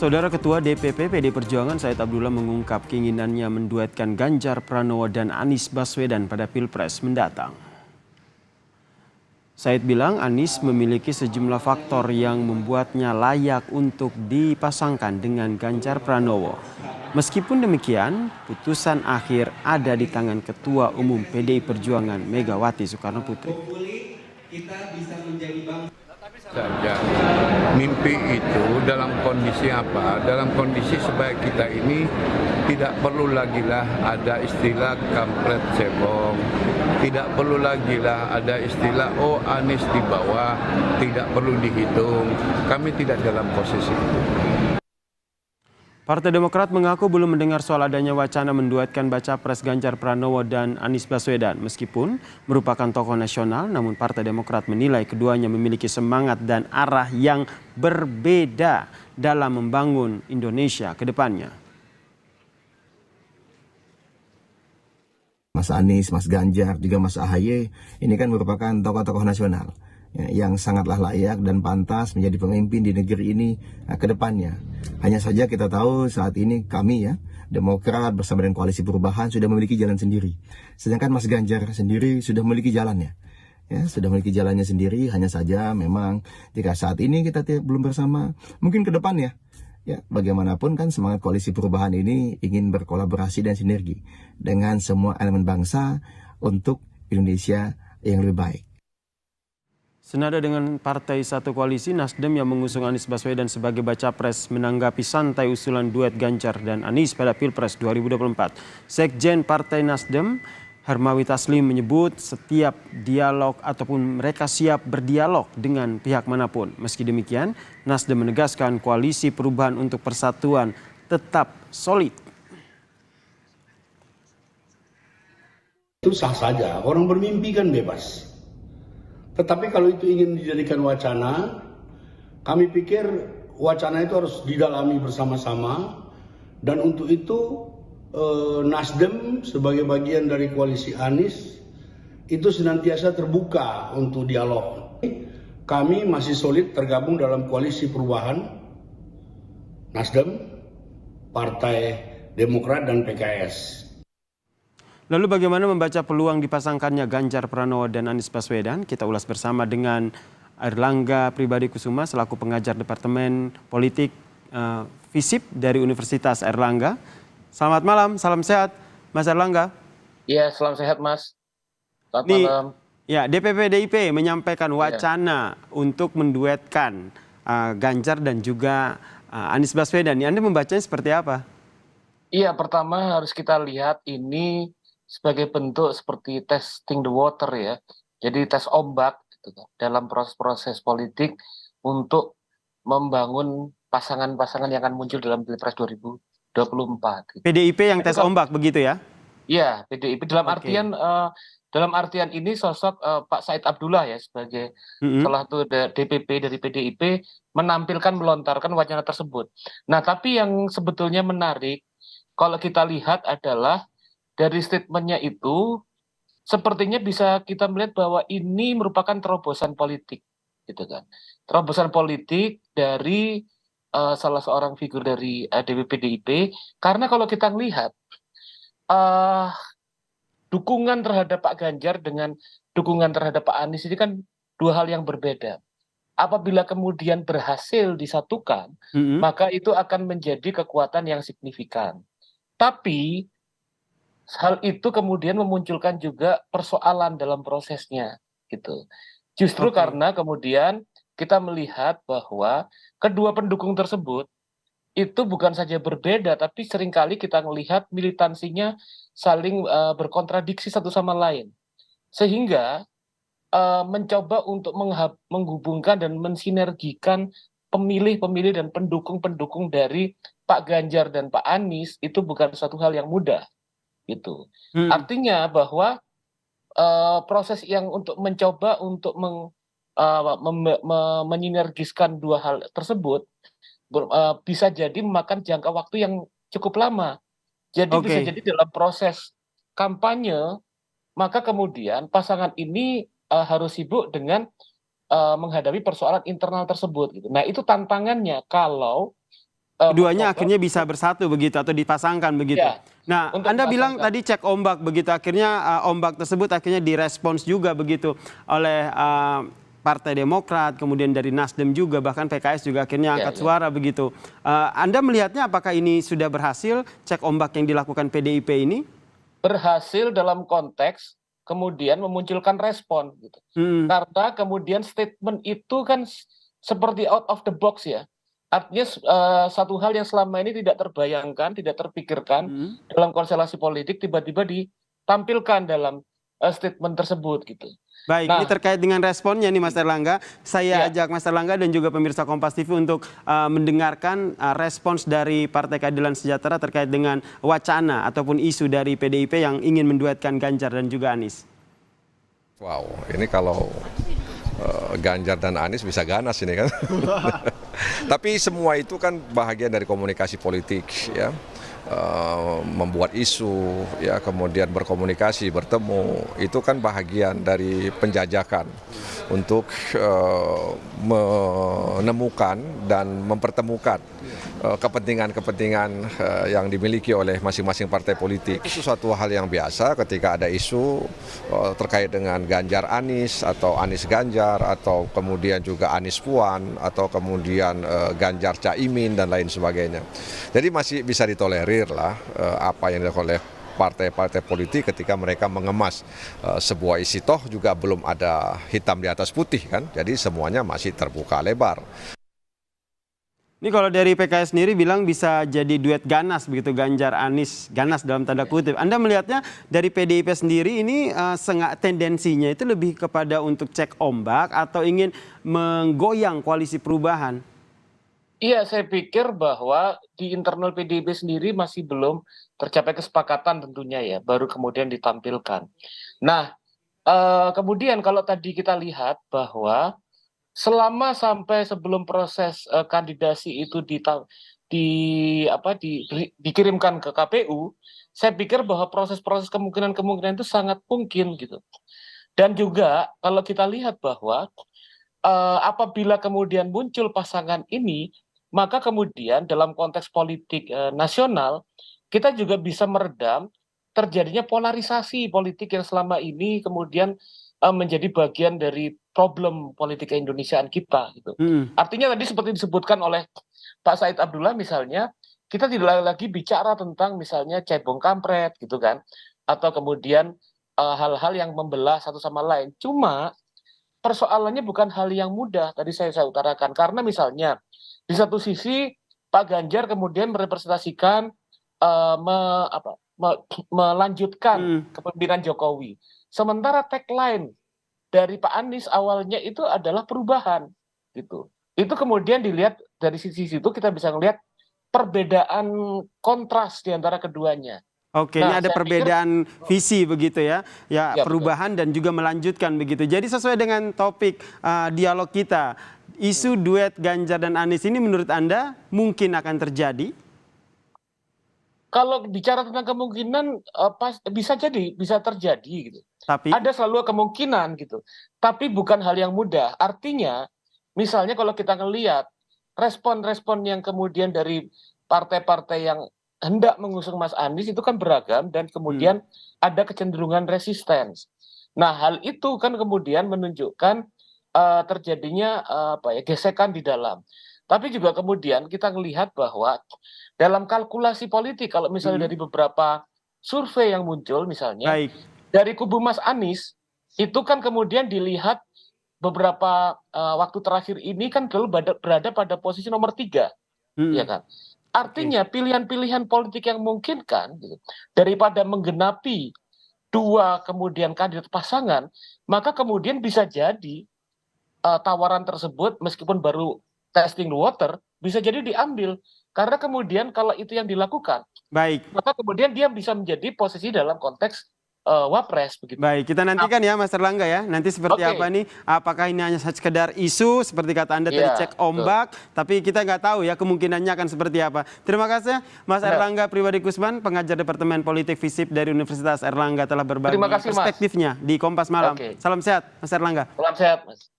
Saudara Ketua DPP PD Perjuangan Said Abdullah mengungkap keinginannya menduetkan Ganjar Pranowo dan Anies Baswedan pada Pilpres mendatang. Said bilang Anies memiliki sejumlah faktor yang membuatnya layak untuk dipasangkan dengan Ganjar Pranowo. Meskipun demikian, putusan akhir ada di tangan Ketua Umum PDI Perjuangan Megawati Soekarno Putri. Saja mimpi itu dalam kondisi apa? Dalam kondisi supaya kita ini tidak perlu lagi lah ada istilah kampret cebong, tidak perlu lagi lah ada istilah oh Anies di bawah, tidak perlu dihitung. Kami tidak dalam posisi itu. Partai Demokrat mengaku belum mendengar soal adanya wacana menduetkan baca pres Ganjar Pranowo dan Anies Baswedan. Meskipun merupakan tokoh nasional, namun Partai Demokrat menilai keduanya memiliki semangat dan arah yang berbeda dalam membangun Indonesia ke depannya. Mas Anies, Mas Ganjar, juga Mas Ahaye, ini kan merupakan tokoh-tokoh nasional yang sangatlah layak dan pantas menjadi pemimpin di negeri ini ke depannya. Hanya saja kita tahu saat ini kami Demokrat bersama dengan Koalisi Perubahan sudah memiliki jalan sendiri. Sedangkan Mas Ganjar sendiri sudah memiliki jalannya. Sudah memiliki jalannya sendiri, hanya saja memang jika saat ini kita belum bersama, mungkin ke depannya. Bagaimanapun kan semangat Koalisi Perubahan ini ingin berkolaborasi dan sinergi dengan semua elemen bangsa untuk Indonesia yang lebih baik. Senada dengan partai satu koalisi, Nasdem yang mengusung Anies Baswedan sebagai baca pres menanggapi santai usulan duet Ganjar dan Anies pada Pilpres 2024. Sekjen Partai Nasdem, Hermawi Taslim menyebut setiap dialog ataupun mereka siap berdialog dengan pihak manapun. Meski demikian, Nasdem menegaskan Koalisi Perubahan untuk Persatuan tetap solid. Itu sah saja, orang bermimpi kan bebas. Tetapi kalau itu ingin dijadikan wacana, kami pikir wacana itu harus didalami bersama-sama. Dan untuk itu Nasdem sebagai bagian dari koalisi Anies itu senantiasa terbuka untuk dialog. Kami masih solid tergabung dalam Koalisi Perubahan, Nasdem, Partai Demokrat dan PKS. Lalu bagaimana membaca peluang dipasangkannya Ganjar Pranowo dan Anies Baswedan? Kita ulas bersama dengan Airlangga Pribadi Kusuma selaku pengajar Departemen Politik FISIP dari Universitas Airlangga. Selamat malam, salam sehat Mas Airlangga. Iya, salam sehat Mas. Selamat malam. Ya, DPP PDIP menyampaikan wacana untuk menduetkan Ganjar dan juga Anies Baswedan. Anda membacanya seperti apa? Iya, pertama harus kita lihat ini sebagai bentuk seperti testing the water ya. Jadi tes ombak gitu kan, dalam proses-proses politik untuk membangun pasangan-pasangan yang akan muncul dalam Pilpres 2024. Gitu. PDIP yang tes ombak begitu ya? Iya, PDIP dalam artian ini sosok Pak Said Abdullah ya sebagai salah satu DPP dari PDIP menampilkan melontarkan wacana tersebut. Nah, tapi yang sebetulnya menarik kalau kita lihat adalah dari statementnya itu sepertinya bisa kita melihat bahwa ini merupakan terobosan politik, gitu kan? Terobosan politik dari salah seorang figur dari DPP PDIP, karena kalau kita melihat dukungan terhadap Pak Ganjar dengan dukungan terhadap Pak Anies ini kan dua hal yang berbeda. Apabila kemudian berhasil disatukan, maka itu akan menjadi kekuatan yang signifikan. Tapi hal itu kemudian memunculkan juga persoalan dalam prosesnya, gitu. Justru karena kemudian kita melihat bahwa kedua pendukung tersebut itu bukan saja berbeda, tapi seringkali kita melihat militansinya saling berkontradiksi satu sama lain. Sehingga mencoba untuk menghubungkan dan mensinergikan pemilih-pemilih dan pendukung-pendukung dari Pak Ganjar dan Pak Anies itu bukan suatu hal yang mudah. Gitu. Artinya bahwa proses yang untuk mencoba untuk menyinergiskan dua hal tersebut bisa jadi memakan jangka waktu yang cukup lama. Jadi bisa jadi dalam proses kampanye maka kemudian pasangan ini harus sibuk dengan menghadapi persoalan internal tersebut. Gitu. Nah itu tantangannya kalau Keduanya akhirnya bisa bersatu begitu atau dipasangkan begitu. Ya, Nah, untuk Anda bilang dipasangkan. tadi cek ombak begitu, akhirnya ombak tersebut akhirnya direspons juga begitu oleh Partai Demokrat, kemudian dari Nasdem juga, bahkan PKS juga akhirnya angkat suara begitu. Anda melihatnya apakah ini sudah berhasil cek ombak yang dilakukan PDIP ini? Berhasil dalam konteks kemudian memunculkan respon gitu. Karena kemudian statement itu kan seperti out of the box ya. Artinya satu hal yang selama ini tidak terbayangkan, tidak terpikirkan dalam konstelasi politik tiba-tiba ditampilkan dalam statement tersebut gitu. Baik, ini terkait dengan responnya nih Mas Erlangga. Saya ajak Mas Erlangga dan juga pemirsa Kompas TV untuk mendengarkan respons dari Partai Keadilan Sejahtera terkait dengan wacana ataupun isu dari PDIP yang ingin menduetkan Ganjar dan juga Anies. Wow, ini kalau Ganjar dan Anies bisa ganas ini kan. Tapi semua itu kan bahagian dari komunikasi politik ya. Membuat isu ya, kemudian berkomunikasi, bertemu, itu kan bahagian dari penjajakan untuk menemukan dan mempertemukan kepentingan-kepentingan yang dimiliki oleh masing-masing partai politik. Itu suatu hal yang biasa ketika ada isu terkait dengan Ganjar Anies atau Anies Ganjar atau kemudian juga Anies Puan atau kemudian Ganjar Caimin dan lain sebagainya. Jadi masih bisa ditolerir lah apa yang dilakukan oleh partai-partai politik ketika mereka mengemas sebuah isi, toh juga belum ada hitam di atas putih kan, jadi semuanya masih terbuka lebar. Ini kalau dari PKS sendiri bilang bisa jadi duet ganas begitu, Ganjar Anies, ganas dalam tanda kutip. Anda melihatnya dari PDIP sendiri ini tendensinya itu lebih kepada untuk cek ombak atau ingin menggoyang koalisi perubahan? Iya, saya pikir bahwa di internal PDIP sendiri masih belum tercapai kesepakatan tentunya ya, baru kemudian ditampilkan. Nah, kemudian kalau tadi kita lihat bahwa selama sampai sebelum proses kandidasi itu dikirimkan ke KPU, saya pikir bahwa proses-proses kemungkinan-kemungkinan itu sangat mungkin gitu. Dan juga kalau kita lihat bahwa apabila kemudian muncul pasangan ini, maka kemudian dalam konteks politik nasional kita juga bisa meredam terjadinya polarisasi politik yang selama ini kemudian menjadi bagian dari problem politik keindonesiaan kita gitu. Artinya tadi seperti disebutkan oleh Pak Said Abdullah misalnya, kita tidak lagi bicara tentang misalnya cebong kampret gitu kan, atau kemudian hal-hal yang membelah satu sama lain. Cuma persoalannya bukan hal yang mudah tadi saya utarakan, karena misalnya di satu sisi Pak Ganjar kemudian merepresentasikan melanjutkan kepemimpinan Jokowi. Sementara tagline dari Pak Anies awalnya itu adalah perubahan gitu. Itu kemudian dilihat dari sisi situ kita bisa melihat perbedaan kontras di antara keduanya. Oke, ini ada perbedaan visi begitu ya. Ya, perubahan betul. dan juga melanjutkan begitu. Jadi sesuai dengan topik dialog kita, isu duet Ganjar dan Anies ini menurut Anda mungkin akan terjadi? Kalau bicara tentang kemungkinan bisa jadi, bisa terjadi gitu. Tapi ada selalu kemungkinan gitu. Tapi bukan hal yang mudah. Artinya misalnya kalau kita ngelihat respon-respon yang kemudian dari partai-partai yang hendak mengusung Mas Anies itu kan beragam dan kemudian ada kecenderungan resistance. Nah, hal itu kan kemudian menunjukkan terjadinya gesekan di dalam. Tapi juga kemudian kita melihat bahwa dalam kalkulasi politik, kalau misalnya dari beberapa survei yang muncul misalnya, dari kubu Mas Anies, itu kan kemudian dilihat beberapa waktu terakhir ini kan berada pada posisi nomor 3. Ya kan? Artinya pilihan-pilihan politik yang memungkinkan gitu, daripada menggenapi 2 kemudian kandidat pasangan, maka kemudian bisa jadi tawaran tersebut meskipun baru testing the water bisa jadi diambil, karena kemudian kalau itu yang dilakukan, maka kemudian dia bisa menjadi posisi dalam konteks wapres begitu. Baik, kita nantikan ya Mas Erlangga ya. Nanti seperti apa nih? Apakah ini hanya sekedar isu seperti kata Anda tadi cek ombak, tapi kita nggak tahu ya kemungkinannya akan seperti apa. Terima kasih Mas Erlangga Pribadi Kusman, pengajar Departemen Politik FISIP dari Universitas Erlangga telah berbagi perspektifnya di Kompas Malam. Salam sehat Mas Erlangga. Salam sehat Mas.